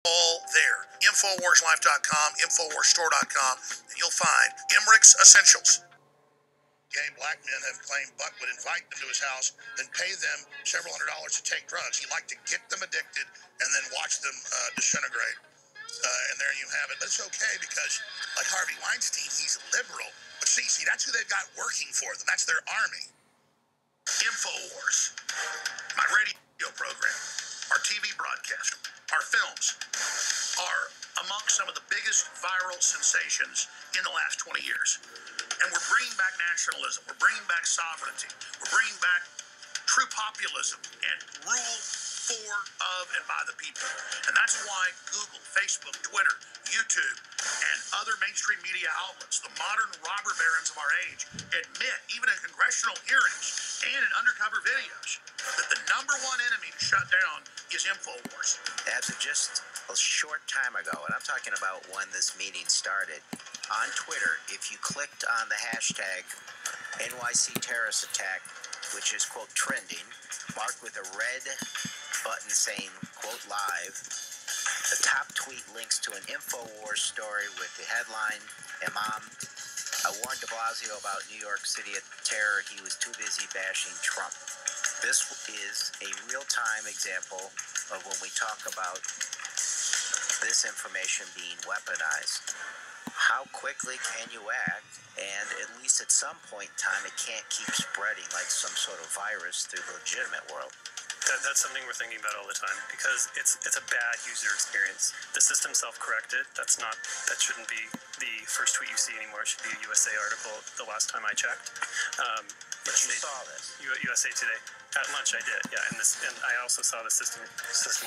all there. Infowarslife.com, Infowarsstore.com, and you'll find Emmerich's Essentials. Gay black men have claimed Buck would invite them to his house, then pay them several $100s to take drugs. He liked to get them addicted and then watch them disintegrate. And there you have it. But it's okay because, like Harvey Weinstein, he's liberal. But see, that's who they've got working for them. That's their army. Infowars, my radio program, our TV broadcast, our films are among some of the biggest viral sensations in the last 20 years. And we're bringing back nationalism. We're bringing back sovereignty. We're bringing back true populism and rule for, of, and by the people. And that's why Google, Facebook, Twitter, YouTube, and other mainstream media outlets, the modern robber barons of our age, admit, even in congressional hearings and in undercover videos, that the number one enemy to shut down is Infowars. As of just a short time ago, and I'm talking about when this meeting started, on Twitter, if you clicked on the hashtag NYC terrorist attack, which is, quote, trending, marked with a red button saying, quote, live, the top tweet links to an Infowars story with the headline, Imam, I warned de Blasio about New York City terror. He was too busy bashing Trump. This is a real-time example of when we talk about this information being weaponized. How quickly can you act? And at least at some point in time, it can't keep spreading like some sort of virus through the legitimate world. That's something we're thinking about all the time because it's a bad user experience. The system self-corrected. That shouldn't be the first tweet you see anymore. It should be a USA article the last time I checked. But you saw this. USA Today. At lunch I did, yeah, and I also saw the system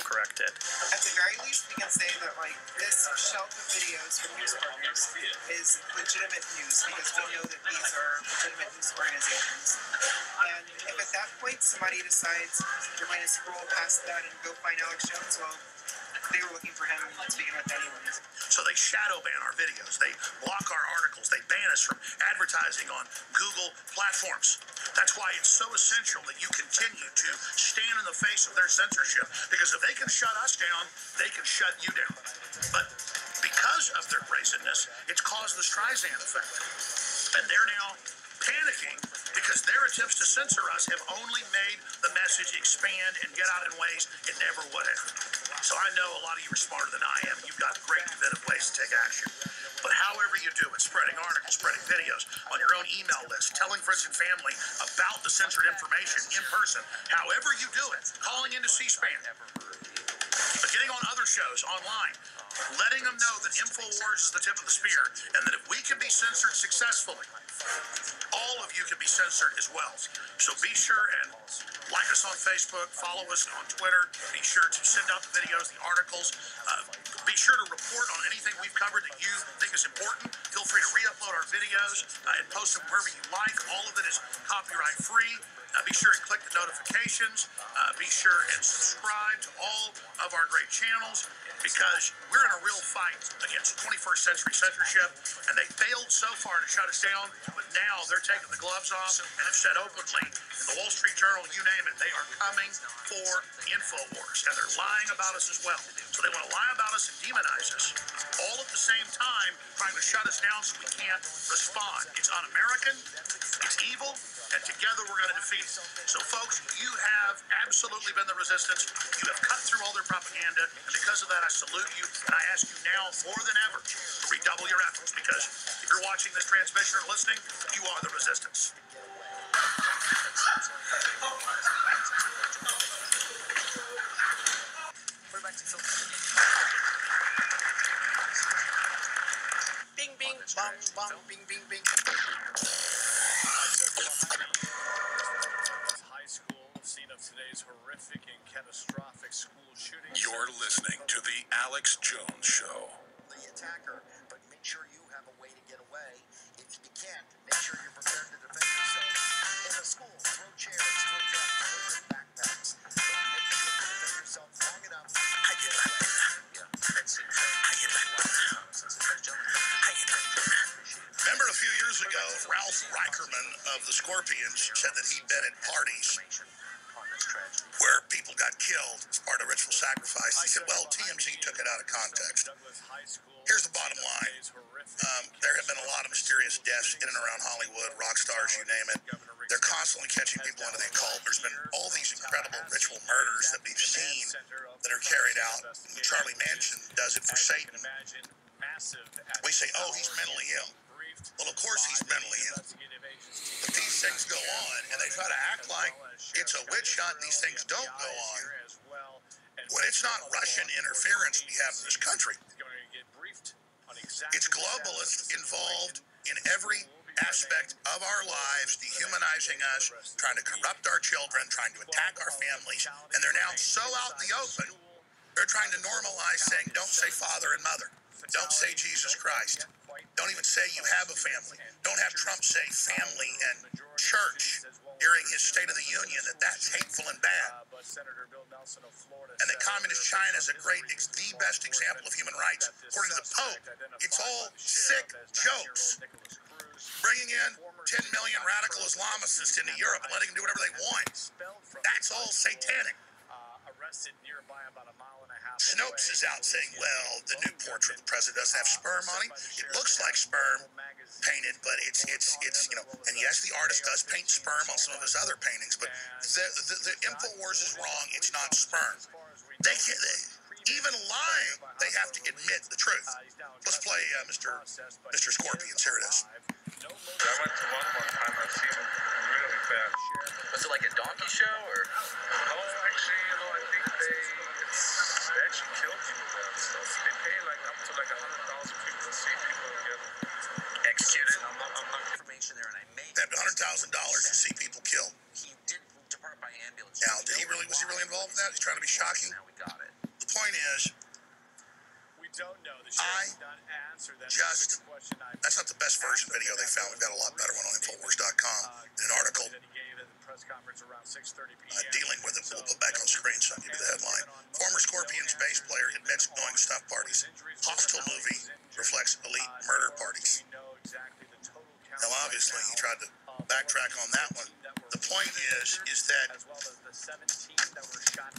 corrected. At the very least, we can say that this shelf of videos from news partners is legitimate news because we know that these are legitimate news organizations. And if at that point somebody decides they're going to scroll past that and go find Alex Jones, well, they were looking for him to begin with anyways. So they shadow ban our videos. They block our articles. They ban us from advertising on Google platforms. That's why it's so essential that you continue to stand in the face of their censorship. Because if they can shut us down, they can shut you down. But because of their brazenness, it's caused the Streisand effect. And they're now panicking because their attempts to censor us have only made the message expand and get out in ways it never would have. So I know a lot of you are smarter than I am. You've got great inventive ways to take action. But however you do it, spreading articles, spreading videos on your own email list, telling friends and family about the censored information in person, however you do it, calling into C-SPAN, getting on other shows online, letting them know that Infowars is the tip of the spear, and that if we can be censored successfully, all of you can be censored as well. So be sure and like us on Facebook, follow us on Twitter, be sure to send out the videos, the articles, be sure to report on anything we've covered that you think is important. Feel free to re-upload our videos and post them wherever you like. All of it is copyright free. Be sure and click the notifications. Be sure and subscribe to all of our great channels because we're in a real fight against 21st century censorship, and they failed so far to shut us down, but now they're taking the gloves off and have said openly in the Wall Street Journal, you name it, they are coming for Infowars, and they're lying about us as well. So they want to lie about us and demonize us, all at the same time trying to shut us down so we can't respond. It's un-American, it's evil, and together we're going to defeat it. So folks, you have absolutely been the resistance. You have cut through all their propaganda, and because of that, I salute you, and I ask you now more than ever to redouble your efforts, because if you're watching this transmission or listening, you are the resistance. Bing, bing, bong, bong, bing, bing, bing. Today's horrific and catastrophic school shooting. You're listening to The Alex Jones Show. The attacker, but make sure you have a way to get away. If you can't, make sure you're prepared to defend yourself. In a school, throw chairs, throw drugs, throw your backpacks. But make sure you defend yourself long enough. Remember a few years ago, Ralph Reicherman of the Scorpions said that he'd been at parties where people got killed as part of ritual sacrifice. He said, well, TMZ took it out of context. Here's the bottom line. There have been a lot of mysterious deaths in and around Hollywood, rock stars, you name it. They're constantly catching people into the occult. There's been all these incredible ritual murders that we've seen that are carried out. Charlie Manson does it for Satan. We say, oh, he's mentally ill. Well, of course he's mentally ill. But these things go on, and they try to act like it's a witch hunt, and these things don't go on. When it's not Russian interference we have in this country, it's globalists involved in every aspect of our lives, dehumanizing us, trying to corrupt our children, trying to attack our families, and they're now so out in the open, they're trying to normalize saying, don't say father and mother. Don't say Jesus Christ. Don't even say you have a family. Don't have Trump say family and church during his State of the Union, that's hateful and bad. And that communist China is the best example of human rights. According to the Pope, it's all sick jokes. Bringing in 10 million radical Islamists into Europe and letting them do whatever they want. That's all satanic. Snopes is out saying, well, the new portrait of the president doesn't have sperm on him. It looks like sperm painted, but it's and yes, the artist does paint sperm on some of his other paintings, but the Infowars is wrong. It's not sperm. Even lying, they have to admit the truth. Let's play Mr. Scorpions. Here it is. I went to one time. I've seen him really bad. Was it like a donkey show or? Oh, actually, I think they actually kill people there and stuff. They pay like up to like 100,000 people to see people get Executed. I'm not Information there, and I may. They have $100,000 to see people killed. He did depart by ambulance. Now, was he really involved in that? He's trying to be shocking. Now we got it. The point is, We don't know. The that's not the best version video they found. We've got a lot better one on Infowars.com. An article dealing with it. We'll put back on screen so I'll give you the headline. Former Scorpions bass player admits going to stuff parties. Hostile movie reflects elite murder parties. Now, obviously, he tried to backtrack on that one. The point is that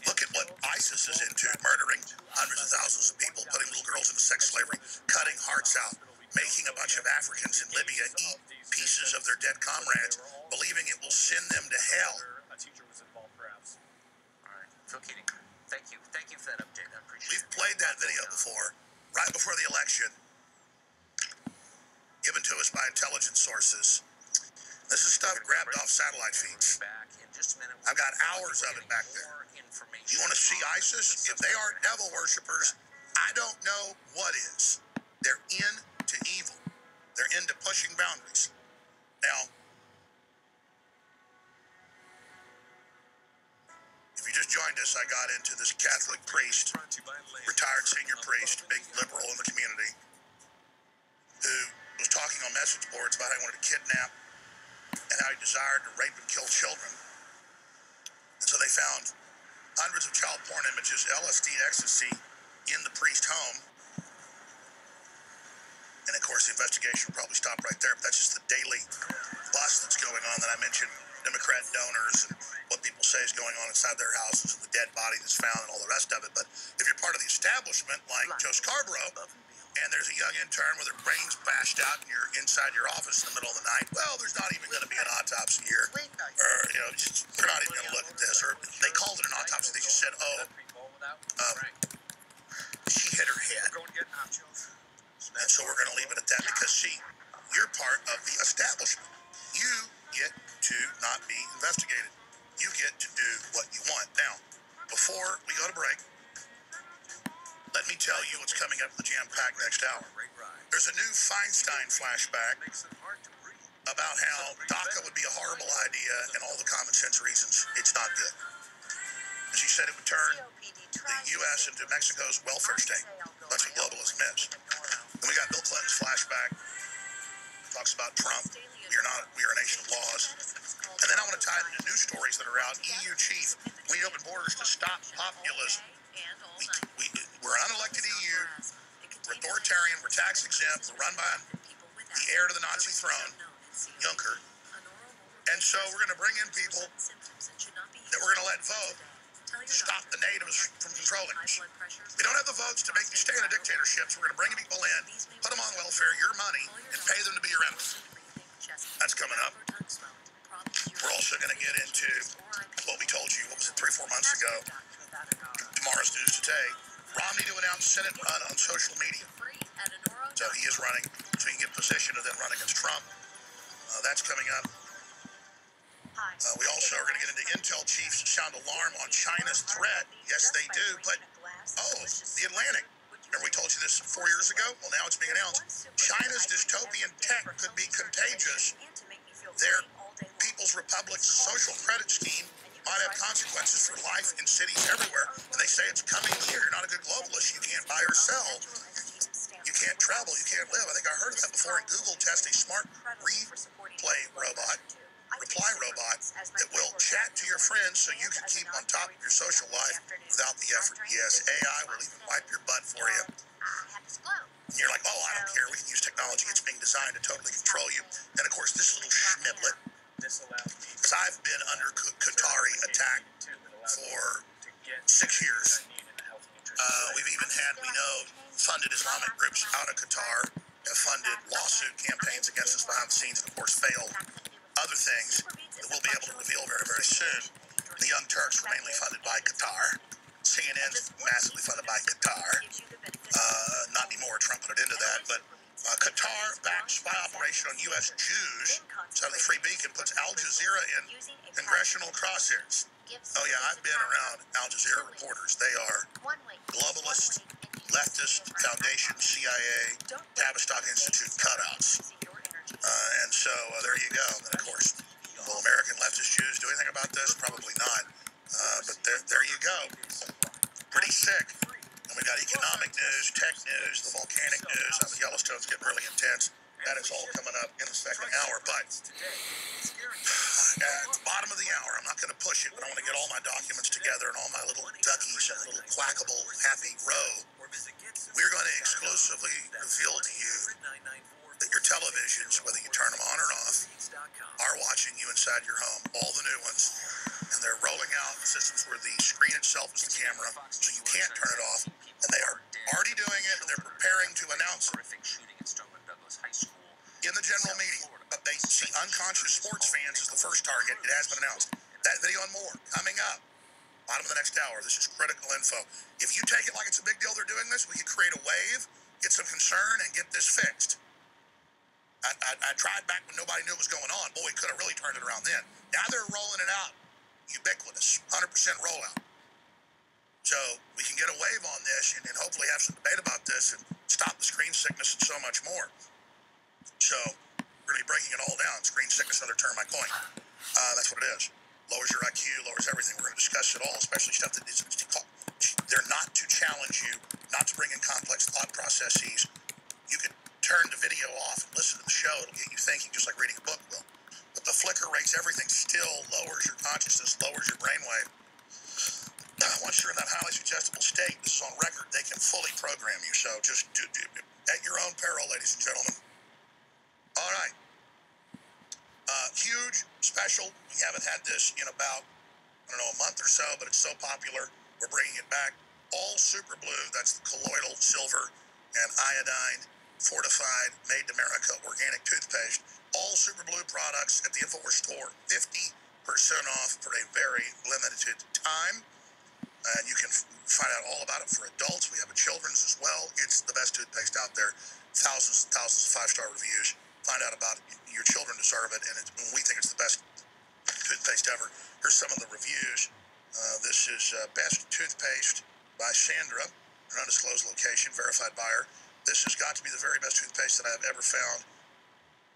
look at what ISIS is into, murdering hundreds of thousands of people, putting little girls into sex slavery, cutting hearts out, making a bunch of Africans in Libya eat pieces of their dead comrades, believing it will send them to hell. All right, Phil Keating, thank you for that update. I appreciate We've played that video before, right before the election, given to us by intelligence sources. This is stuff grabbed off satellite feeds. I've got hours of it back there. You want to see ISIS? If they aren't devil worshippers, I don't know what is. They're into evil. They're into pushing boundaries. Now, if you just joined us, I got into this Catholic priest, retired senior priest, big liberal in the community, who was talking on message boards about how he wanted to kidnap and how he desired to rape and kill children. And so they found hundreds of child porn images, LSD, ecstasy, in the priest home. And of course, the investigation will probably stop right there, but that's just the daily bust that's going on that I mentioned, Democrat donors and what people say is going on inside their houses and the dead body that's found and all the rest of it. But if you're part of the establishment, like Joe Scarborough, and there's a young intern with her brains bashed out and you're inside your office in the middle of the night, well, there's not even going to be an autopsy here. Or, they're not even going to look at this. Or they called it an autopsy. They just said, she hit her head. And so we're going to leave it at that because, see, you're part of the establishment. You get to not be investigated. You get to do what you want. Now, before we go to break, let me tell you what's coming up in the jam-packed next hour. There's a new Feinstein flashback about how DACA would be a horrible idea and all the common sense reasons it's not good. She said it would turn the U.S. into Mexico's welfare state. That's what globalism is. Then we got Bill Clinton's flashback. Talks about Trump. We are a nation of laws. And then I want to tie it into news stories that are out. EU chief, we need open borders to stop populism. We're an unelected EU. We're authoritarian. We're tax exempt. We're run by the heir to the Nazi throne, Juncker. And so we're going to bring in people that we're going to let vote stop the natives from controlling us. We don't have the votes to make you stay in a dictatorship, so we're going to bring people in, put them on welfare, your money, and pay them to be your enemies. That's coming up. We're also going to get into what we told you, what was it, 3-4 months ago, tomorrow's news today. Romney to announce Senate run on social media. So he is running, so he can get position and then run against Trump. That's coming up. We also are going to get into Intel chiefs sound alarm on China's threat. Yes, they do. But, the Atlantic. Remember we told you this 4 years ago? Well, now it's being announced. China's dystopian tech could be contagious. Their People's Republic's social credit scheme might have consequences for life in cities everywhere. And they say it's coming here. You're not a good globalist. You can't buy or sell. You can't travel. You can't live. I think I heard of that before. And Google testing smart reply robot that will chat to your friends so you can keep on top of your social life without the effort. Yes, AI will even wipe your butt for you. And you're like, oh, I don't care. We can use technology. It's being designed to totally control you. And, of course, this little schmiblet, because I've been under Qatari attack for 6 years. We've even had, we know, funded Islamic groups out of Qatar have funded lawsuit campaigns against us behind the scenes and, of course, failed other things that we'll be able to reveal very, very soon. The Young Turks were mainly funded by Qatar. CNN's massively funded by Qatar. Not anymore, Trump put it into that, but Qatar-backed spy operation on U.S. Jews. So the Free Beacon puts Al Jazeera in congressional crosshairs. Oh yeah, I've been around Al Jazeera reporters. They are globalist, leftist, foundation, CIA, Tavistock Institute cutouts. And so there you go. And of course, will American leftist Jews do anything about this? Probably not. But there you go. Pretty sick. And we got economic news, tech news, the volcanic news. The Yellowstone's getting really intense. That is all coming up in the second hour. But at the bottom of the hour, I'm not going to push it, but I want to get all my documents together and all my little duckies and little quackable happy row. We're going to exclusively reveal to you that your televisions, whether you turn them on or off, are watching you inside your home, all the new ones. And they're rolling out systems where the screen itself is the camera, so you can't turn it off. And they are already doing it, and they're preparing to announce it in the general media. But they see unconscious sports fans as the first target. It has been announced. That video and more coming up. Bottom of the next hour. This is critical info. If you take it like it's a big deal they're doing this, we could create a wave, get some concern, and get this fixed. I tried back when nobody knew what was going on. Boy, we could have really turned it around then. Now they're rolling it out. Ubiquitous. 100% rollout. So we can get a wave on this and hopefully have some debate about this and stop the screen sickness and so much more. So we're going to be breaking it all down. Screen sickness, another term I coined. That's what it is. Lowers your IQ, lowers everything. We're going to discuss it all, especially stuff that is, they're not to challenge you, not to bring in complex thought processes. You can turn the video off and listen to the show. It'll get you thinking just like reading a book will. But the flicker rates everything, still lowers your consciousness, lowers your brainwave. Once you're in that highly suggestible state, this is on record, they can fully program you. So just do at your own peril, ladies and gentlemen. All right. Huge, special. We haven't had this in about, a month or so, but it's so popular. We're bringing it back. All super blue, that's the colloidal silver and iodine fortified, made in America organic toothpaste. All super blue products at the Infowars store, 50% off for a very limited time. And you can find out all about it for adults. We have a children's as well. It's the best toothpaste out there. Thousands and thousands of 5-star reviews. Find out about it. Your children deserve it, and we think it's the best toothpaste ever. Here's some of the reviews. This is Best Toothpaste by Sandra, an undisclosed location, verified buyer. This has got to be the very best toothpaste that I have ever found.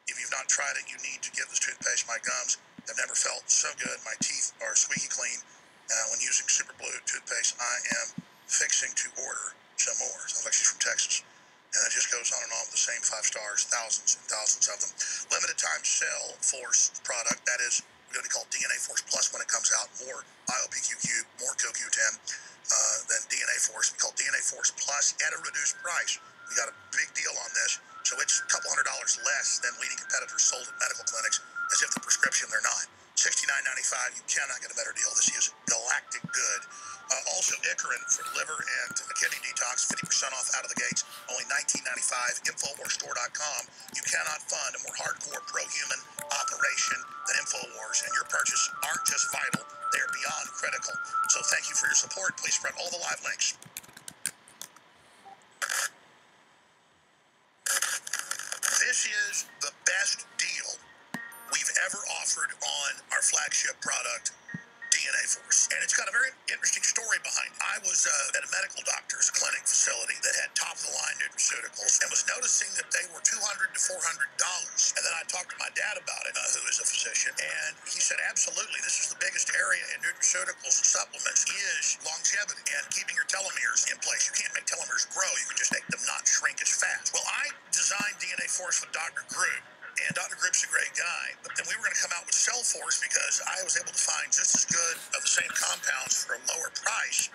If you've not tried it, you need to get this toothpaste. My gums have never felt so good. My teeth are squeaky clean. When using Super Blue toothpaste, I am fixing to order some more. Sounds like she's from Texas. And it just goes on and on with the same 5 stars, thousands and thousands of them. Limited time Cell Force product, that is going to be called DNA Force Plus when it comes out. More IOPQQ, more CoQ10 than DNA Force. We call DNA Force Plus at a reduced price. We got a big deal on this, so it's a couple $100 less than leading competitors sold at medical clinics, as if the prescription they're not. $69.95, you cannot get a better deal. This is galactic good. Also, Icarin for liver and kidney detox, 50% off out of the gates, only $19.95. Infowarsstore.com. You cannot fund a more hardcore pro-human operation than Infowars, and your purchases aren't just vital, they are beyond critical. So thank you for your support. Please spread all the live links. This is the best deal we've ever offered on our flagship product, DNA Force. And it's got a very interesting story behind it. I was at a medical doctor's clinic facility that had top-of-the-line nutraceuticals and was noticing that they were $200 to $400. And then I talked to my dad about it, who is a physician, and he said, absolutely, this is the biggest area in nutraceuticals and supplements is longevity and keeping your telomeres in place. You can't make telomeres grow. You can just make them not shrink as fast. Well, I designed DNA Force with Dr. Group. And Dr. Group's a great guy, but then we were going to come out with Cell Force because I was able to find just as good of the same compounds for a lower price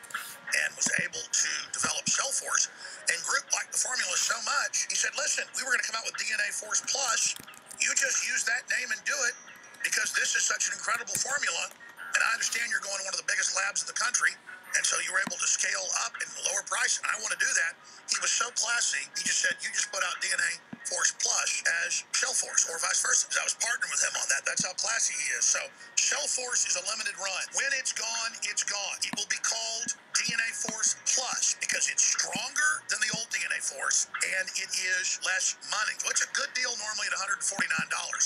and was able to develop Cell Force. And Group liked the formula so much, he said, listen, we were going to come out with DNA Force Plus. You just use that name and do it because this is such an incredible formula. And I understand you're going to one of the biggest labs in the country. And so you were able to scale up in a lower price, and I want to do that. He was so classy, he just said, you just put out DNA Force Plus as Cell Force, or vice versa. I was partnering with him on that. That's how classy he is. So Cell Force is a limited run. When it's gone, it's gone. It will be called DNA Force Plus because it's stronger than the old DNA Force, and it is less money. So it's a good deal normally at $149,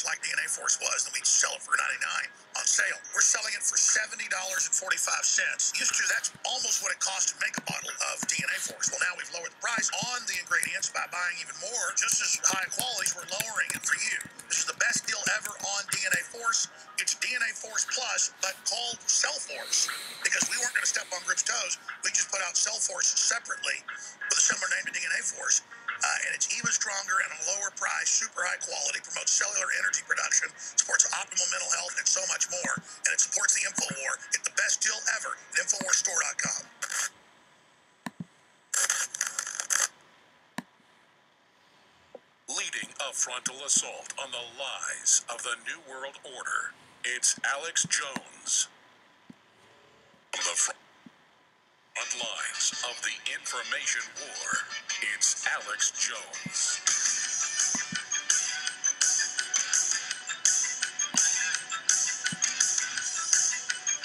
like DNA Force was, and we sell it for $99 on sale. We're selling it for $70.45. Used to, that's almost what it costs to make a bottle of DNA Force. Well, now we've lowered the price on the ingredients by buying even more, just as high qualities. We're lowering it for you. This is the best deal ever on DNA Force. It's DNA Force Plus, but called Cell Force because we weren't going to step on Group's toes. We just put out Cell Force separately with a similar name to DNA Force. And it's even stronger and a lower price, super high quality, promotes cellular energy production, supports optimal mental health, and so much more. And it supports the InfoWar. It's the best deal ever at InfoWarsStore.com. Leading a frontal assault on the lies of the New World Order, it's Alex Jones. On the front lines of the information war, it's Alex Jones.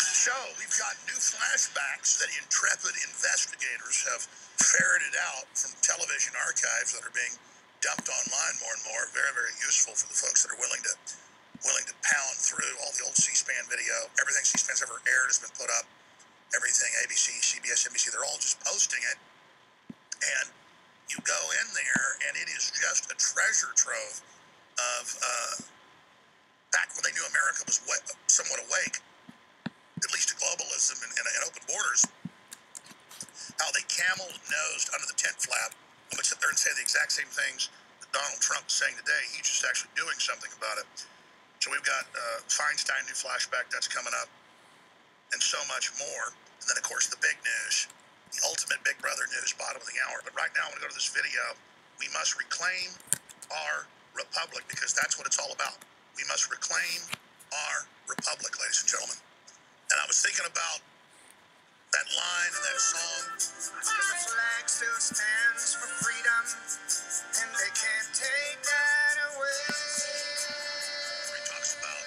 So, we've got new flashbacks that intrepid investigators have ferreted out from television archives that are being dumped online more and more. Very, very useful for the folks that are willing to pound through all the old C-SPAN video. Everything C-SPAN's ever aired has been put up. Everything ABC, CBS, NBC, they're all just posting it. And you go in there, and it is just a treasure trove of back when they knew America was somewhat awake, at least to globalism and open borders, how they camel-nosed under the tent flap. I'm going to sit there and say the exact same things that Donald Trump is saying today. He's just actually doing something about it. So we've got Feinstein new flashback that's coming up, and so much more. And then, of course, the big news, the ultimate Big Brother news, bottom of the hour. But right now, I'm going to go to this video. We must reclaim our republic because that's what it's all about. We must reclaim our republic, ladies and gentlemen. And I was thinking about that line in that song. The flag still stands for freedom, and they can't take that away. Where he talks about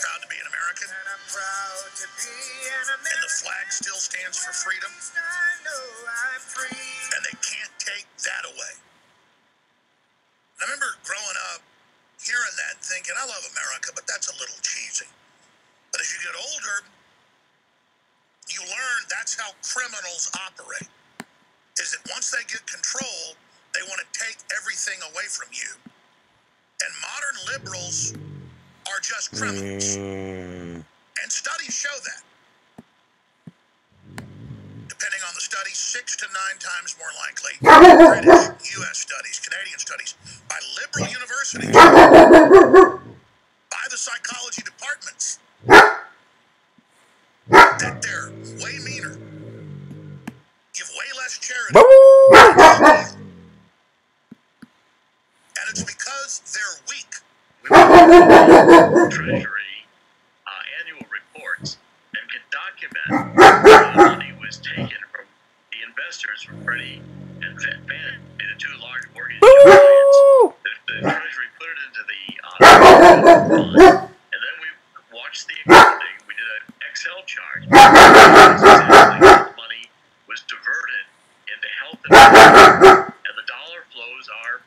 proud to be an American. And I'm proud to be an American. And the flag still stands for freedom. I know I'm free. And they can't take that away. And I remember growing up, hearing that and thinking, I love America, but that's a little cheesy. But as you get older, you learn that's how criminals operate. Is that once they get control, they want to take everything away from you. And modern liberals are just criminals. And studies show that. Depending on the study, 6 to 9 times more likely. British, U.S. studies, Canadian studies, by liberal universities, by the psychology departments, that they're way meaner, give way less charity, and it's because they're weak. Treasury annual reports and can document the dollar, and the dollar flows are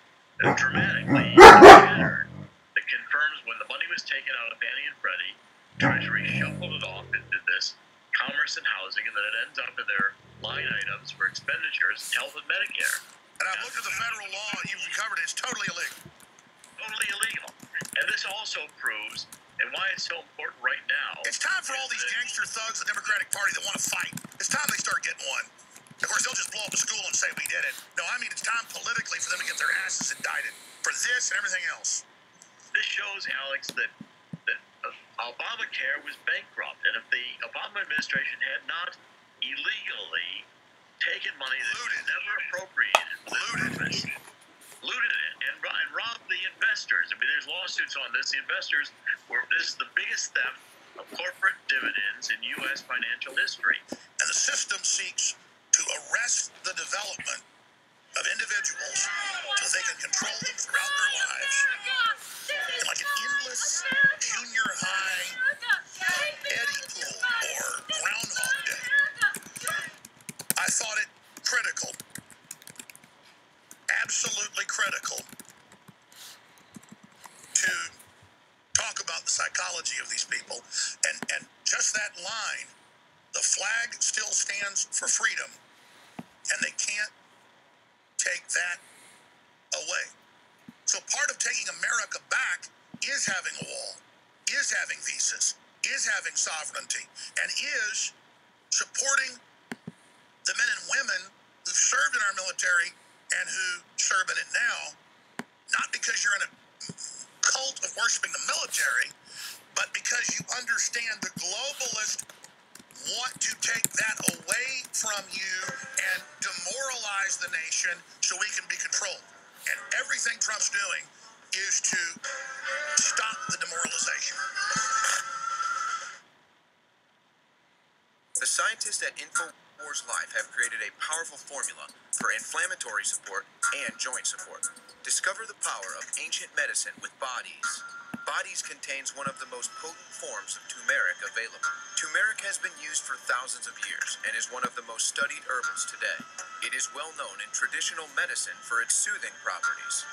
dramatically shattered. That confirms when the money was taken out of Fannie and Freddie, Treasury shuffled it off into this commerce and housing, and then it ends up in their line items for expenditures, health and Medicare. And I've looked at the federal law, and you've covered it. It's totally illegal. Totally illegal. And this also proves, and why it's so important right now. It's time for all these gangster thugs in the Democratic Party that want to fight. It's time they start getting one. Of course, they'll just blow up a school and say we did it. No, I mean it's time politically for them to get their asses indicted for this and everything else. This shows, Alex, that Obamacare was bankrupt, and if the Obama administration had not illegally taken money that was never appropriated for this purpose, looted it, and robbed the investors. I mean, there's lawsuits on this. The investors this is the biggest theft of corporate dividends in U.S. financial history. And the system seeks to arrest the development of individuals so they can control them throughout their lives in like an endless junior high Eddie pool or Groundhog Day. I thought it critical, absolutely critical, to talk about the psychology of these people. And just that line, the flag still stands for freedom, and they can't take that away. So part of taking America back is having a wall, is having visas, is having sovereignty, and is supporting the men and women who've served in our military and who serve in it now, not because you're in a cult of worshiping the military, but because you understand the globalists want to take that away from you and demoralize the nation so we can be controlled. And everything Trump's doing is to stop the demoralization. The scientists at Infowars Life have created a powerful formula for inflammatory support and joint support. Discover the power of ancient medicine with Bodies. Bodies contains one of the most potent forms of turmeric available. Turmeric has been used for thousands of years and is one of the most studied herbals today. It is well known in traditional medicine for its soothing properties.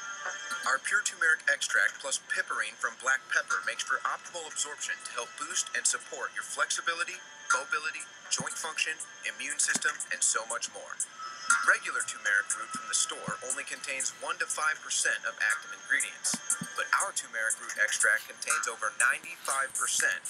Our pure turmeric extract plus piperine from black pepper makes for optimal absorption to help boost and support your flexibility, mobility, joint function, immune system, and so much more. Regular turmeric root from the store only contains 1 to 5% of active ingredients, but our turmeric root extract contains over 95%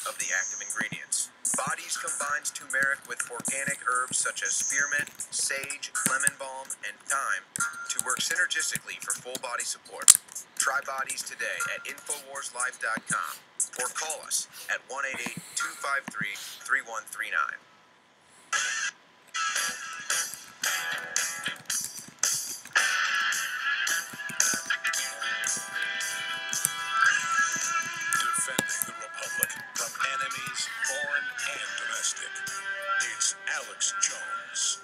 of the active ingredients. Bodies combines turmeric with organic herbs such as spearmint, sage, lemon balm, and thyme to work synergistically for full body support. Try Bodies today at InfoWarsLife.com or call us at 1-888-253-3139. Defending the Republic from enemies, foreign and domestic. It's Alex Jones.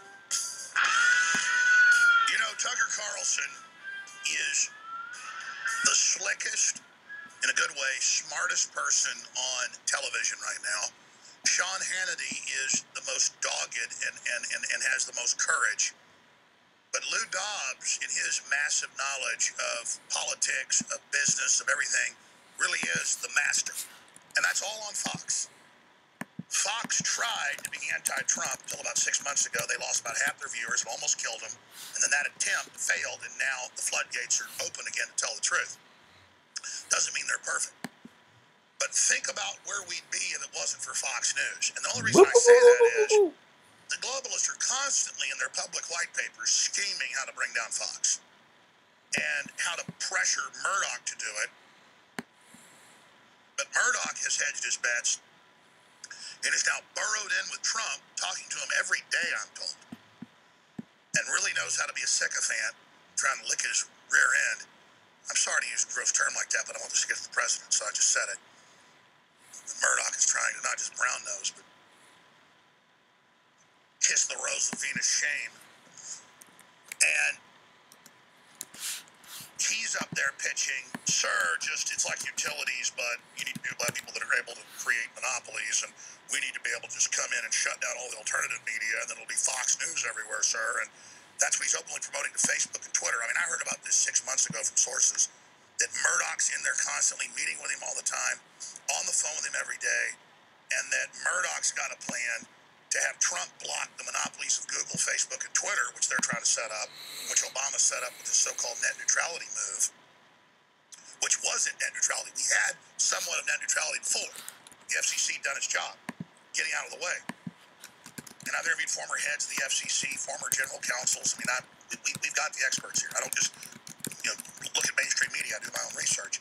You know, Tucker Carlson is the slickest, in a good way, smartest person on television right now. Sean Hannity is the most dogged and has the most courage. But Lou Dobbs, in his massive knowledge of politics, of business, of everything, really is the master. And that's all on Fox. Fox tried to be anti-Trump until about 6 months ago. They lost about half their viewers and almost killed him. And then that attempt failed, and now the floodgates are open again to tell the truth. Doesn't mean they're perfect. But think about where we'd be if it wasn't for Fox News. And the only reason I say that is the globalists are constantly in their public white papers scheming how to bring down Fox and how to pressure Murdoch to do it. But Murdoch has hedged his bets and is now burrowed in with Trump, talking to him every day, I'm told, and really knows how to be a sycophant, trying to lick his rear end. I'm sorry to use a gross term like that, but I want this to get to the president, so I just said it. Murdoch is trying to not just brown nose, but kiss the rose of Venus' shame. And he's up there pitching, sir, it's like utilities, but you need to let people that are able to create monopolies, and we need to be able to just come in and shut down all the alternative media, and then it'll be Fox News everywhere, sir. And That's what he's openly promoting to Facebook and Twitter. I mean, I heard about this 6 months ago from sources that Murdoch's in there constantly meeting with him all the time, on the phone with him every day, and that Murdoch's got a plan to have Trump block the monopolies of Google, Facebook, and Twitter, which they're trying to set up, which Obama set up with his so-called net neutrality move, which wasn't net neutrality. We had somewhat of net neutrality before. The FCC done its job, getting out of the way. And I've interviewed former heads of the FCC, former general counsels. I mean, we've got the experts here. I don't just look at mainstream media. I do my own research.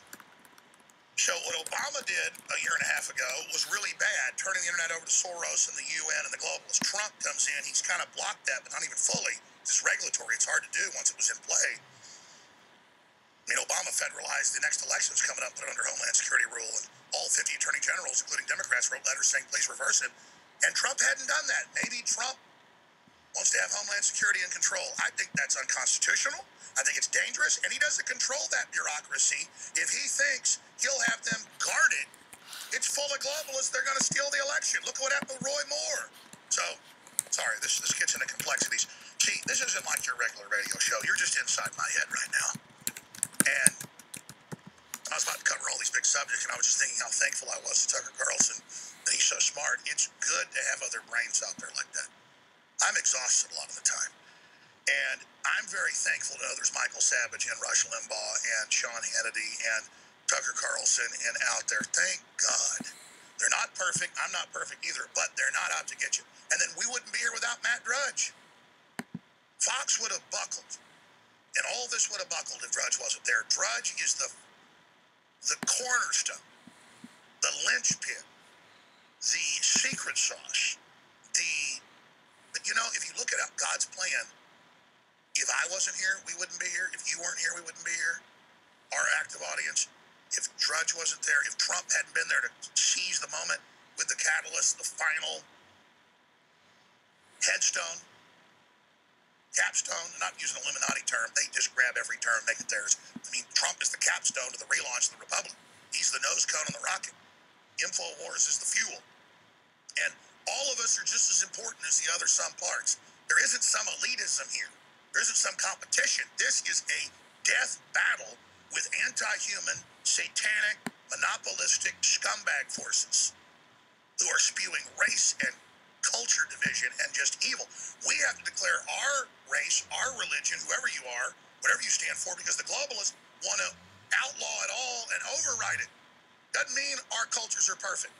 So what Obama did a year and a half ago was really bad, turning the internet over to Soros and the UN and the globalists. Trump comes in. He's kind of blocked that, but not even fully. It's regulatory. It's hard to do once it was in play. I mean, Obama federalized the next elections coming up, put it under Homeland Security rule, and all 50 attorney generals, including Democrats, wrote letters saying, please reverse it. And Trump hadn't done that. Maybe Trump wants to have Homeland Security in control. I think that's unconstitutional. I think it's dangerous, and he doesn't control that bureaucracy. If he thinks he'll have them guarded, it's full of globalists. They're going to steal the election. Look what happened with Roy Moore. So, sorry, this gets into complexities. See, this isn't like your regular radio show. You're just inside my head right now. And I was about to cover all these big subjects, and I was just thinking how thankful I was to Tucker Carlson that he's so smart. It's good to have other brains out there like that. I'm exhausted a lot of the time. And I'm very thankful to others, Michael Savage and Rush Limbaugh and Sean Hannity and Tucker Carlson and out there. Thank God. They're not perfect. I'm not perfect either, but they're not out to get you. And then we wouldn't be here without Matt Drudge. Fox would have buckled. And all this would have buckled if Drudge wasn't there. Drudge is the cornerstone, the linchpin, the secret sauce, but if you look at God's plan, if I wasn't here, we wouldn't be here. If you weren't here, we wouldn't be here. Our active audience, if Drudge wasn't there, if Trump hadn't been there to seize the moment with the catalyst, the final headstone, capstone, not using an Illuminati term, they just grab every term, make it theirs. I mean, Trump is the capstone to the relaunch of the Republic. He's the nose cone on the rocket. Infowars is the fuel. And all of us are just as important as the other some parts. There isn't some elitism here. There isn't some competition. This is a death battle with anti-human, satanic, monopolistic scumbag forces who are spewing race and culture division and just evil. We have to declare our race, our religion, whoever you are, whatever you stand for, because the globalists want to outlaw it all and override it. Doesn't mean our cultures are perfect.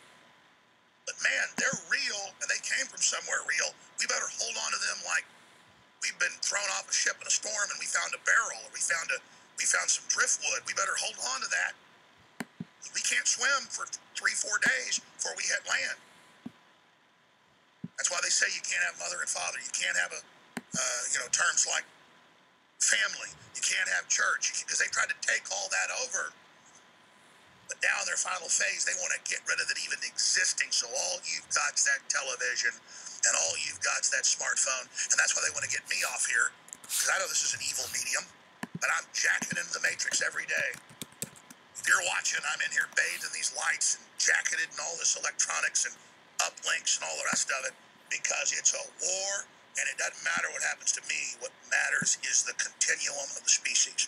But man, they're real, and they came from somewhere real. We better hold on to them like we've been thrown off a ship in a storm and we found a barrel, or we found some driftwood. We better hold on to that. We can't swim for 3-4 days before we hit land. That's why they say you can't have mother and father. You can't have terms like family. You can't have church, because they tried to take all that over. But now in their final phase, they want to get rid of it even existing. So all you've got is that television, and all you've got is that smartphone. And that's why they want to get me off here, because I know this is an evil medium, but I'm jacking into the Matrix every day. If you're watching, I'm in here bathed in these lights and jacketed in all this electronics and uplinks and all the rest of it, because it's a war, and it doesn't matter what happens to me. What matters is the continuum of the species.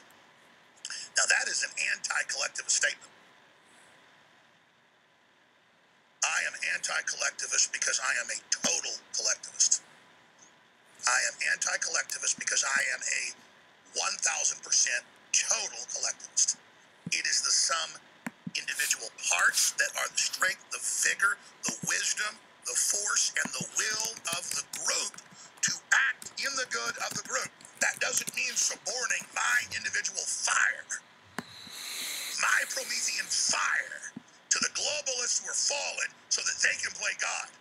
Now, that is an anti-collectivist statement. I am anti-collectivist because I am a total collectivist. I am anti-collectivist because I am a 1,000% total collectivist. It is the sum individual parts that are the strength, the vigor, the wisdom, the force, and the will of the group to act in the good of the group. That doesn't mean suborning my individual fire, my Promethean fire, to the globalists who are fallen so that they can play God.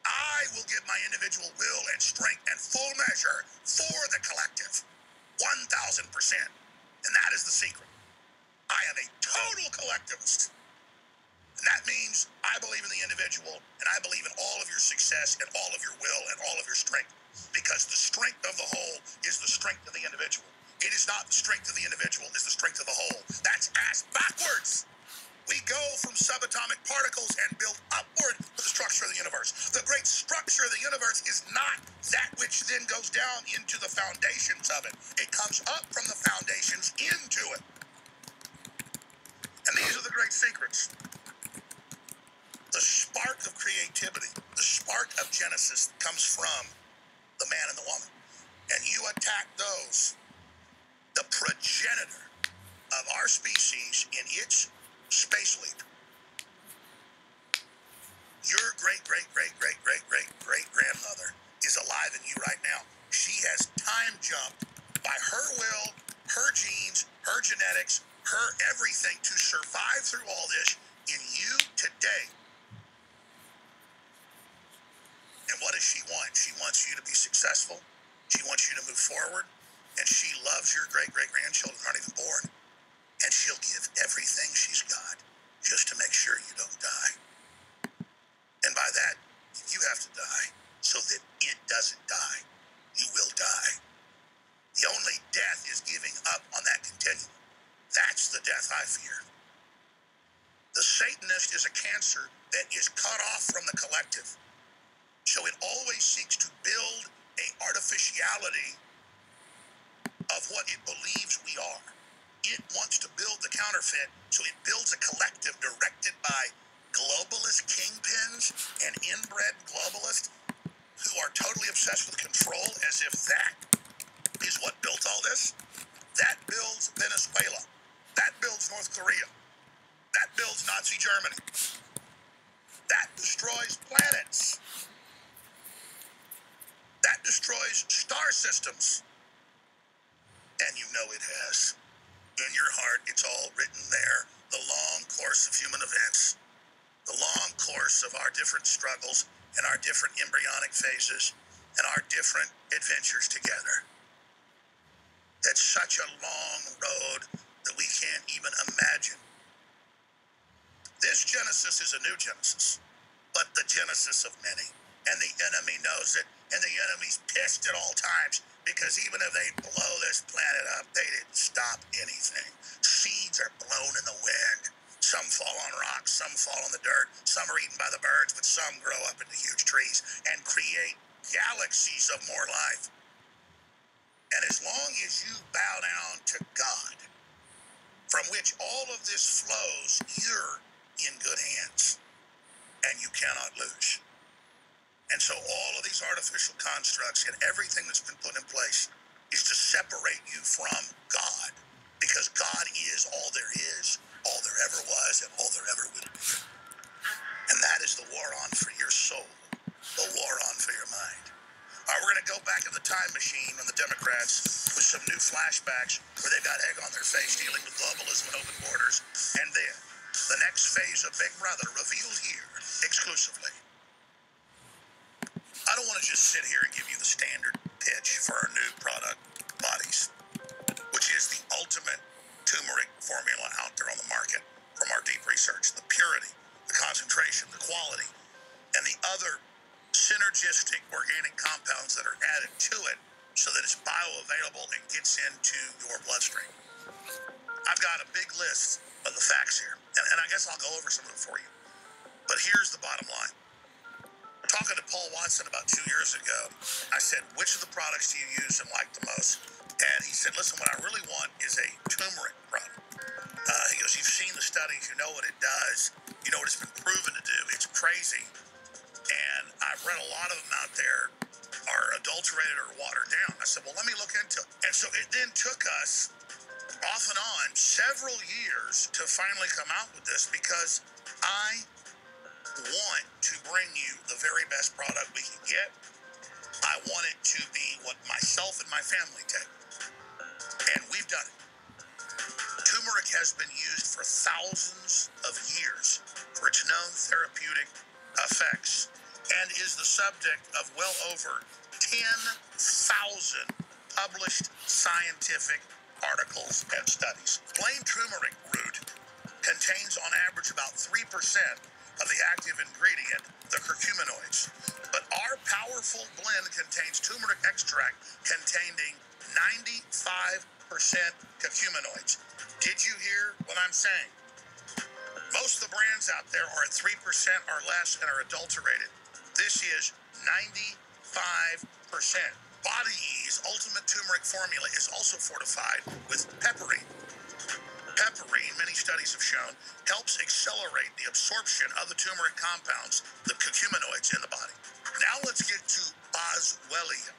I will give my individual will and strength and full measure for the collective, 1,000%. And that is the secret. I am a total collectivist. And that means I believe in the individual, and I believe in all of your success and all of your will and all of your strength, because the strength of the whole is the strength of the individual. It is not the strength of the individual, it's the strength of the whole. That's ass backwards. We go from subatomic particles and build upward to the structure of the universe. The great structure of the universe is not that which then goes down into the foundations of it. It comes up from the foundations into it. And these are the great secrets. The spark of creativity, the spark of Genesis comes from the man and the woman. And you attack those, the progenitor of our species in its space leap. Your great-great-great-great-great-great-great-grandmother is alive in you right now. She has time jumped by her will, her genes, her genetics, her everything to survive through all this in you today. And what does she want? She wants you to be successful. She wants you to move forward. And she loves your great-great-grandchildren who aren't even born. And she'll give everything she's got just to make sure you don't die. And by that, you have to die so that it doesn't die. You will die. The only death is giving up on that continuum. That's the death I fear. The Satanist is a cancer that is cut off from the collective. So it always seeks to build a artificiality of what it believes we are. It wants to build the counterfeit, so it builds a collective directed by globalist kingpins and inbred globalists who are totally obsessed with control as if that is what built all this. That builds Venezuela. That builds North Korea. That builds Nazi Germany. That destroys planets. That destroys star systems. And you know it has. In your heart, it's all written there. The long course of human events. The long course of our different struggles and our different embryonic phases and our different adventures together. It's such a long road that we can't even imagine. This Genesis is a new Genesis, but the Genesis of many. And the enemy knows it, and the enemy's pissed at all times, because even if they blow this planet up, they didn't stop anything. Seeds are blown in the wind. Some fall on rocks, some fall on the dirt, some are eaten by the birds, but some grow up into huge trees and create galaxies of more life. And as long as you bow down to God, from which all of this flows, you're in good hands, and you cannot lose. And so all of these artificial constructs and everything that's been put in place is to separate you from God, because God is all there is, all there ever was, and all there ever will be. And that is the war on for your soul, the war on for your mind. All right, we're going to go back in the time machine on the Democrats with some new flashbacks where they've got egg on their face dealing with globalism and open borders. And then the next phase of Big Brother revealed here exclusively. I don't want to just sit here and give you the standard pitch for our new product, Bodies, which is the ultimate turmeric formula out there on the market from our deep research. The purity, the concentration, the quality, and the other synergistic organic compounds that are added to it so that it's bioavailable and gets into your bloodstream. I've got a big list of the facts here, and I guess I'll go over some of them for you. But here's the bottom line. Talking to Paul Watson about 2 years ago, I said, which of the products do you use and like the most? And he said, listen, what I really want is a turmeric product. He goes, you've seen the studies, you know what it does, you know what it's been proven to do. It's crazy. And I've read a lot of them out there are adulterated or watered down. I said, well, let me look into it. And so it then took us off and on several years to finally come out with this, because I want to bring you the very best product we can get. I want it to be what myself and my family take. And we've done it. Turmeric has been used for thousands of years for its known therapeutic effects and is the subject of well over 10,000 published scientific articles and studies. Plain turmeric root contains on average about 3% of the active ingredient, the curcuminoids. But our powerful blend contains turmeric extract containing 95% curcuminoids. Did you hear what I'm saying? Most of the brands out there are at 3% or less and are adulterated. This is 95%. Body Ease Ultimate Turmeric Formula is also fortified with pepperine. Pepperine, many studies have shown, helps accelerate the absorption of the turmeric compounds, the curcuminoids in the body. Now let's get to Boswellia.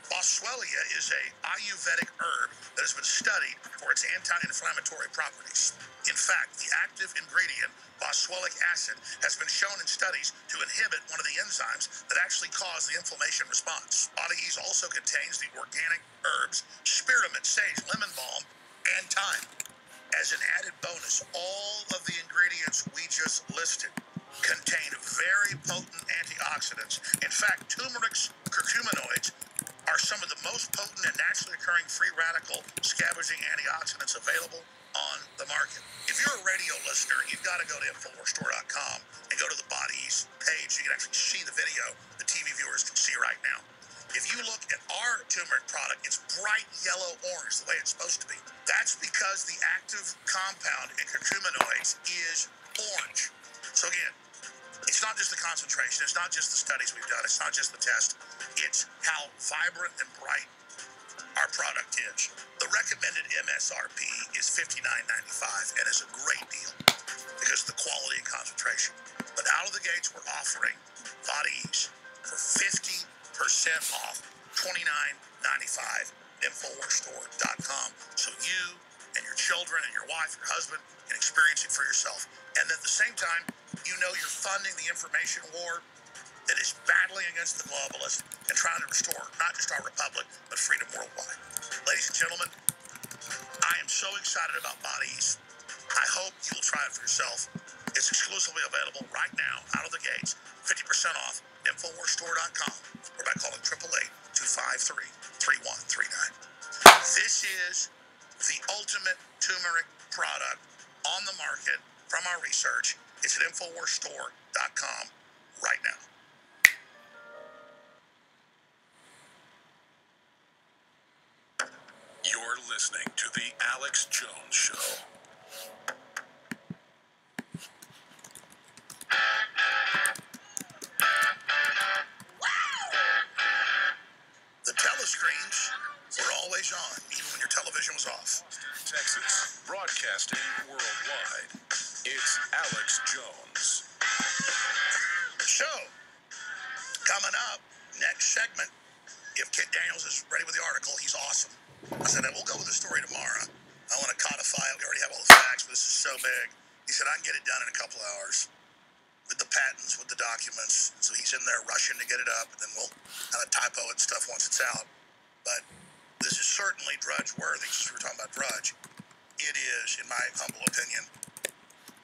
Boswellia is a Ayurvedic herb that has been studied for its anti-inflammatory properties. In fact, the active ingredient, boswellic acid, has been shown in studies to inhibit one of the enzymes that actually cause the inflammation response. Body Ease also contains the organic herbs spearmint, sage, lemon balm, and thyme. As an added bonus, all of the ingredients we just listed contain very potent antioxidants. In fact, turmeric's curcuminoids are some of the most potent and naturally occurring free radical scavenging antioxidants available on the market. If you're a radio listener, you've got to go to InfoWarsStore.com and go to the Body Ease page. You can actually see the video the TV viewers can see right now. If you look at our turmeric product, it's bright yellow orange, the way it's supposed to be. That's because the active compound in curcuminoids is orange. So again, it's not just the concentration, it's not just the studies we've done, it's not just the test, it's how vibrant and bright our product is. The recommended MSRP is $59.95 and is a great deal because of the quality and concentration. But out of the gates, we're offering Body Ease for 50% off, $29.95, InfoWarsStore.com, so you and your children and your wife, your husband can experience it for yourself. And at the same time, you know you're funding the information war that is battling against the globalists and trying to restore not just our republic, but freedom worldwide. Ladies and gentlemen, I am so excited about Body Ease. I hope you will try it for yourself. It's exclusively available right now, out of the gates, 50% off, InfoWarsStore.com, or by calling 888-253-3139. This is the ultimate turmeric product on the market from our research. It's at InfoWarsStore.com right now. You're listening to The Alex Jones Show. The telescreens were always on, even when your television was off. Texas, broadcasting worldwide. It's Alex Jones. So, coming up, next segment, if Kit Daniels is ready with the article, he's awesome. I said, we'll go with the story tomorrow. I want to codify it. We already have all the facts, but this is so big. He said, I can get it done in a couple of hours with the patents, with the documents. So he's in there rushing to get it up, and then we'll kind of typo it and stuff once it's out. But this is certainly Drudge-worthy, since we were talking about Drudge. It is, in my humble opinion,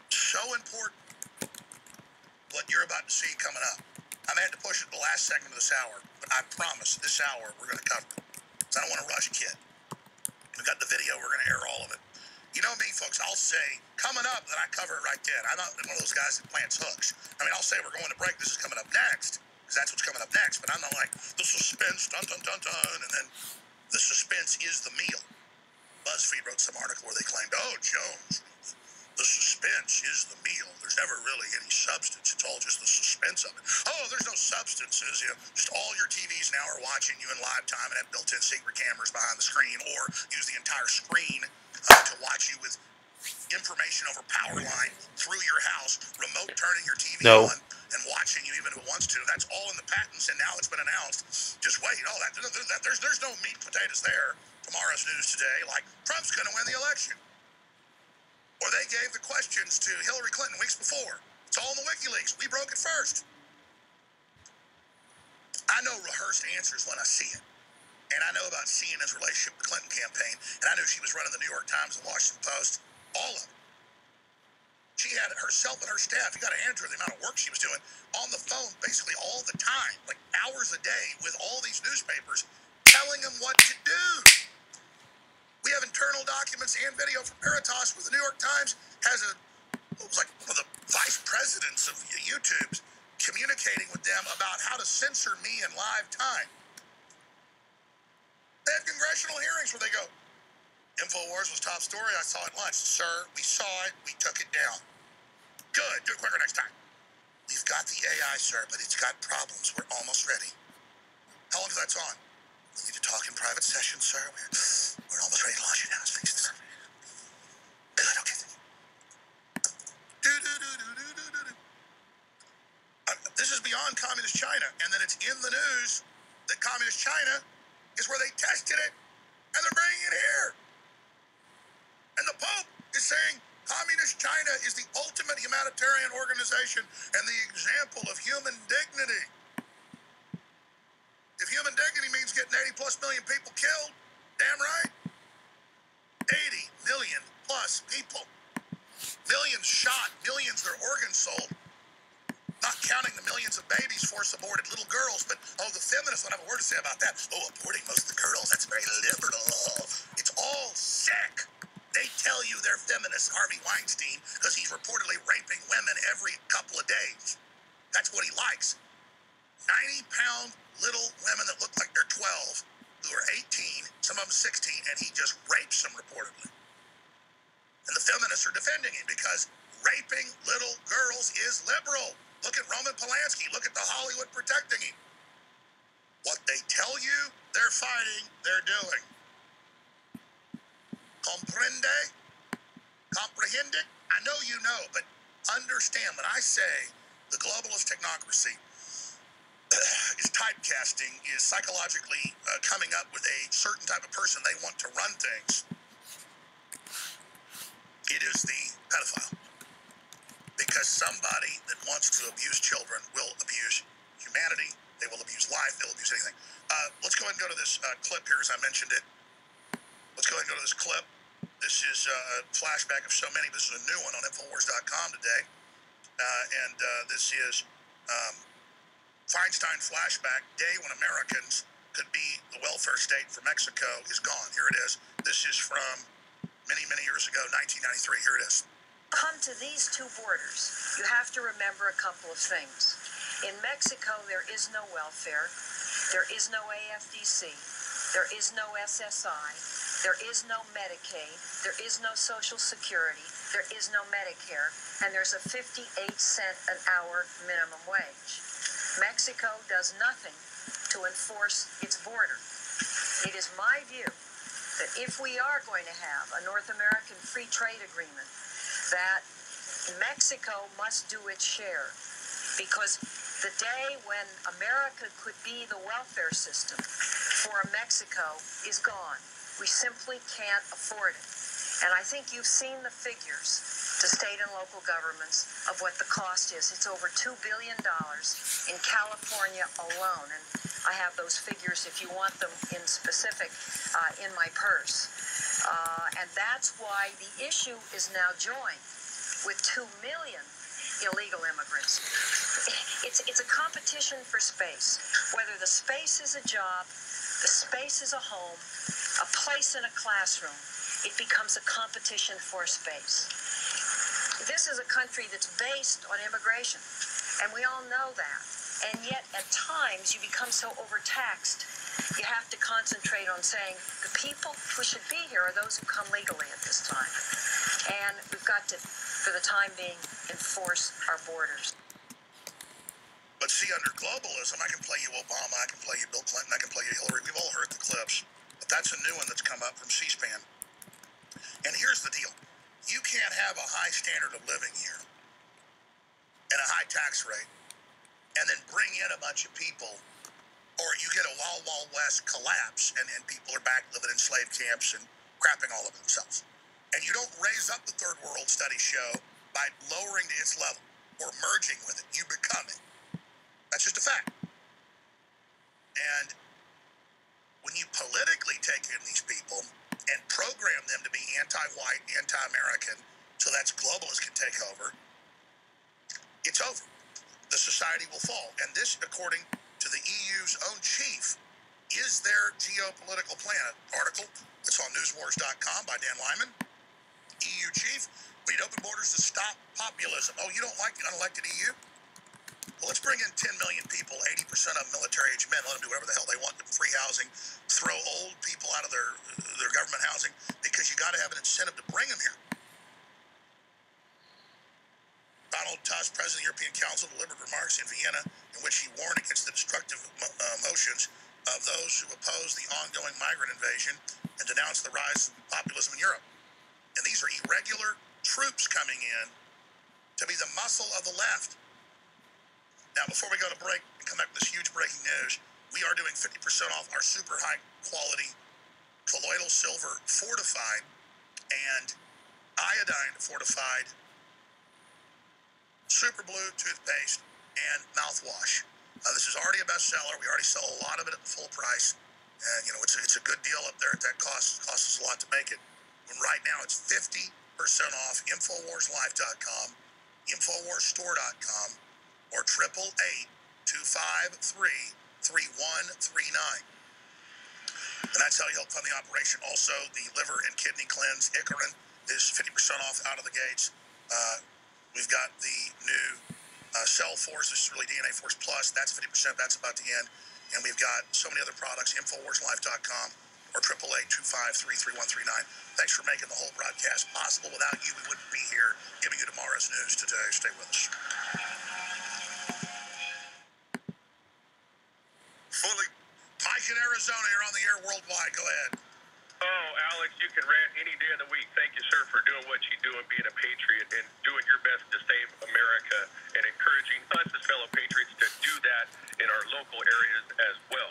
so important what you're about to see coming up. I may have to push it the last segment of this hour, but I promise this hour we're going to cover it. So I don't want to rush Kit. We got the video, we're going to air all of it. You know me, folks, I'll say, coming up, then I cover it right then. I'm not one of those guys that plants hooks. I mean, I'll say we're going to break, this is coming up next, because that's what's coming up next, but I'm not like, the suspense, dun, dun, dun, dun, and then the suspense is the meal. BuzzFeed wrote some article where they claimed, oh, Jones, the suspense is the meal. There's never really any substance. It's all just the suspense of it. Oh, there's no substances. You know, just all your TVs now are watching you in live time and have built-in secret cameras behind the screen, or use the entire screen to watch you with information over power line through your house, remote turning your TV on and watching you even if it wants to. That's all in the patents, and now it's been announced. Just wait. Oh, there's no meat and potatoes there. Tomorrow's news today, like Trump's going to win the election. Or they gave the questions to Hillary Clinton weeks before. It's all in the WikiLeaks. We broke it first. I know rehearsed answers when I see it. And I know about CNN's relationship with the Clinton campaign. And I knew she was running the New York Times and Washington Post. All of it. She had it herself and her staff. You got to hand her the amount of work she was doing on the phone basically all the time, like hours a day with all these newspapers telling them what to do. We have internal documents and video from Veritas where the New York Times has it was like one of the vice presidents of YouTube's communicating with them about how to censor me in live time. They have congressional hearings where they go, Infowars was top story, I saw it at lunch. Sir, we saw it, we took it down. Good. Do it quicker next time. We've got the AI, sir, but it's got problems. We're almost ready. How long is that on? We need to talk in private session, sir. We're almost ready to launch it now. Let's fix this. Good, okay. This is beyond communist China, and then it's in the news that communist China is where they tested it, and they're bringing it here. And the Pope is saying communist China is the ultimate humanitarian organization and the example of human dignity. If human dignity means getting 80 plus million people killed, damn right. 80 million plus people. Millions shot, millions their organs sold. Not counting the millions of babies force-aborted, little girls, but, the feminists don't have a word to say about that. Aborting most of the girls, that's very liberal. It's all sick. They tell you they're feminists, Harvey Weinstein, because he's reportedly raping women every couple of days. That's what he likes. 90-pound little women that look like they're 12, who are 18, some of them 16, and he just rapes them reportedly. And the feminists are defending him because raping little girls is liberal. Look at Roman Polanski. Look at the Hollywood protecting him. What they tell you they're fighting, they're doing. Comprende? Comprehende? I know you know, but understand when I say the globalist technocracy is typecasting, is psychologically coming up with a certain type of person they want to run things. It is the pedophile. Because somebody that wants to abuse children will abuse humanity. They will abuse life. They'll abuse anything. Let's go ahead and go to this clip here as I mentioned it. Let's go ahead and go to this clip. This is a flashback of so many. This is a new one on Infowars.com today. This is Feinstein flashback. Day when Americans could be the welfare state for Mexico is gone. Here it is. This is from many, many years ago, 1993. Here it is. Come to these two borders, you have to remember a couple of things. In Mexico, there is no welfare, there is no AFDC, there is no SSI, there is no Medicaid, there is no Social Security, there is no Medicare, and there's a 58-cent an hour minimum wage. Mexico does nothing to enforce its border. It is my view that if we are going to have a North American free trade agreement, that Mexico must do its share, because the day when America could be the welfare system for Mexico is gone. We simply can't afford it. And I think you've seen the figures to state and local governments of what the cost is. It's over $2 billion in California alone. And I have those figures, if you want them in specific, in my purse. And that's why the issue is now joined with 2 million illegal immigrants. It's a competition for space. Whether the space is a job, the space is a home, a place in a classroom, it becomes a competition for space. This is a country that's based on immigration, and we all know that. And yet, at times, you become so overtaxed, you have to concentrate on saying the people who should be here are those who come legally at this time. And we've got to, for the time being, enforce our borders. But see, under globalism, I can play you Obama, I can play you Bill Clinton, I can play you Hillary. We've all heard the clips. But that's a new one that's come up from C-SPAN. And here's the deal. You can't have a high standard of living here and a high tax rate and then bring in a bunch of people, or you get a Wild West collapse and people are back living in slave camps and crapping all over themselves. And you don't raise up the third world studies show by lowering to its level or merging with it. You become it. That's just a fact. And when you politically take in these people and program them to be anti-white, anti-American, so that's globalists can take over, it's over. The society will fall. And this, according to the EU's own chief, is their geopolitical plan. Article that's on newswars.com by Dan Lyman. EU chief, we need open borders to stop populism. Oh, you don't like the unelected EU? Well, let's bring in 10 million people, 80% of military-age men, let them do whatever the hell they want, free housing, throw old people out of their government housing, because you got to have an incentive to bring them here. Donald Tusk, President of the European Council, delivered remarks in Vienna in which he warned against the destructive motions of those who oppose the ongoing migrant invasion and denounced the rise of populism in Europe. And these are irregular troops coming in to be the muscle of the left. Now, before we go to break and come back with this huge breaking news, we are doing 50% off our super high quality colloidal silver fortified and iodine fortified super blue toothpaste and mouthwash. This is already a bestseller. We already sell a lot of it at the full price. And, you know, it's a good deal up there at that cost. It costs us a lot to make it. And right now, it's 50% off InfoWarsLife.com, InfoWarsStore.com, or 888-253-3139. And that's how you help fund the operation. Also, the liver and kidney cleanse, Icarin, is 50% off out of the gates. We've got the new Cell Force. This is really DNA Force Plus. That's 50%. That's about to end. And we've got so many other products, InfoWarsLife.com or 888-253-3139. Thanks for making the whole broadcast possible. Without you, we wouldn't be here giving you tomorrow's news today. Stay with us. Fully. Mike in Arizona, you're on the air worldwide. Go ahead. Oh, Alex, you can rant any day of the week. Thank you, sir, for doing what you do and being a patriot and doing your best to save America and encouraging us as fellow patriots to do that in our local areas as well.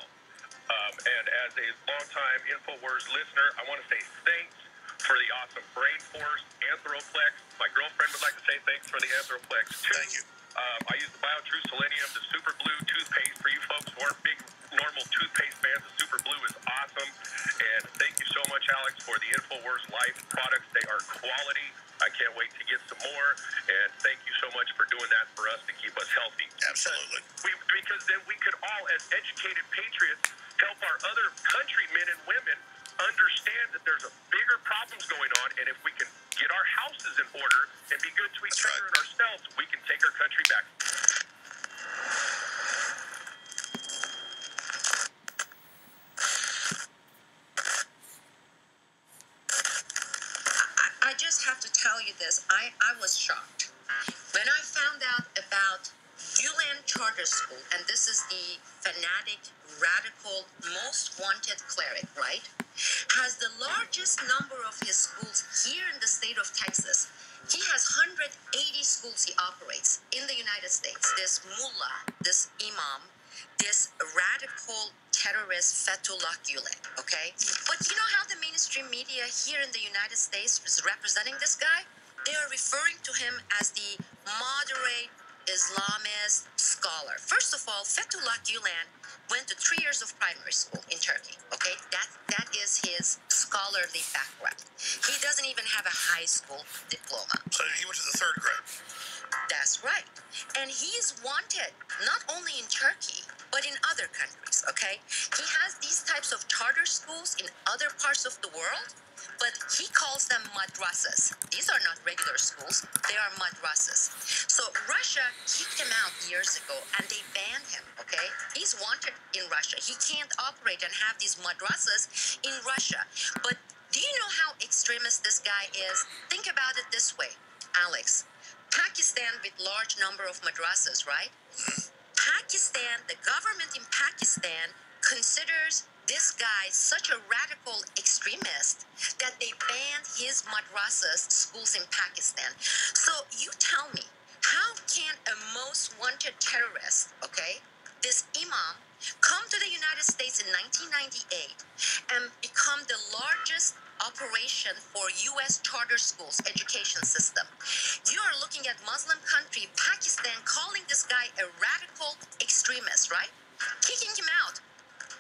And as a longtime InfoWars listener, I want to say thanks for the awesome Brain Force, Anthroplex. My girlfriend would like to say thanks for the Anthroplex, too. Thank you. I use the BioTrue Selenium, the Super Blue toothpaste. For you folks who aren't big normal toothpaste fans, the Super Blue is awesome. And thank you so much, Alex, for the Infowars Life products. They are quality. I can't wait to get some more. And thank you so much for doing that for us to keep us healthy. Absolutely. Because then we could all, as educated patriots, help our other countrymen and women understand that there's a bigger problems going on, and if we can get our houses in order and be good to each other and ourselves, we can take our country back. I just have to tell you this. I was shocked when I found out about ULAN Charter School, and this is the fanatic, radical, most wanted cleric, right? Has the largest number of his schools here in the state of Texas. He has 180 schools he operates in the United States. This mullah, this imam, this radical terrorist Fethullah Gulen, okay? But you know how the mainstream media here in the United States is representing this guy? They are referring to him as the moderate Islamist scholar. First of all, Fethullah Gulen went to 3 years of primary school in Turkey, okay? That is his scholarly background. He doesn't even have a high school diploma. So he went to the 3rd grade. That's right. And he's wanted not only in Turkey, but in other countries, okay? He has these types of charter schools in other parts of the world, but he calls them madrasas. These are not regular schools. They are madrasas. So Russia kicked him out years ago, and they banned him, okay? He's wanted in Russia. He can't operate and have these madrasas in Russia. But do you know how extremist this guy is? Think about it this way, Alex. Pakistan with large number of madrasas, right? Pakistan, the government in Pakistan considers this guy such a radical extremist that they banned his madrasas schools in Pakistan. So you tell me, how can a most wanted terrorist, okay, this imam, come to the United States in 1998 and become the largest operation for U.S. charter schools education system? You are looking at Muslim country, Pakistan, calling this guy a radical extremist, right? Kicking him out.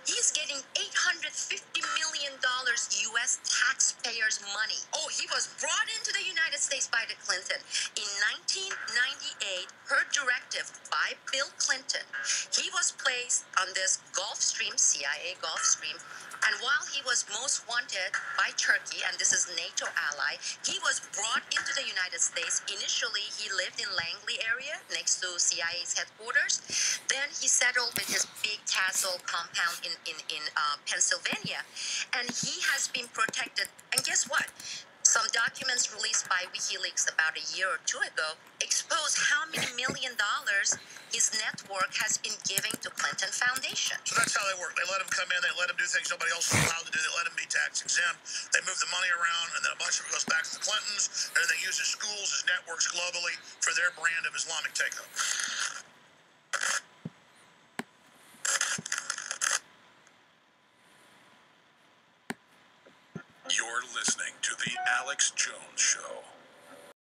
He's getting $850 million U.S. taxpayers' money. Oh, he was brought into the United States by the Clinton. In 1998, per directive by Bill Clinton, he was placed on this Gulfstream, CIA Gulfstream, and while he was most wanted by Turkey, and this is NATO ally, he was brought into the United States. Initially, he lived in Langley area next to CIA's headquarters. Then he settled with his big castle compound in Pennsylvania, and he has been protected. And guess what? Some documents released by WikiLeaks about a year or two ago expose how many $1 million his network has been giving to Clinton Foundation. So that's how they work. They let him come in. They let him do things nobody else is allowed to do. They let him be tax exempt. They move the money around, and then a bunch of it goes back to the Clintons, and then they use his schools, his networks globally for their brand of Islamic takeover. You're listening to The Alex Jones Show.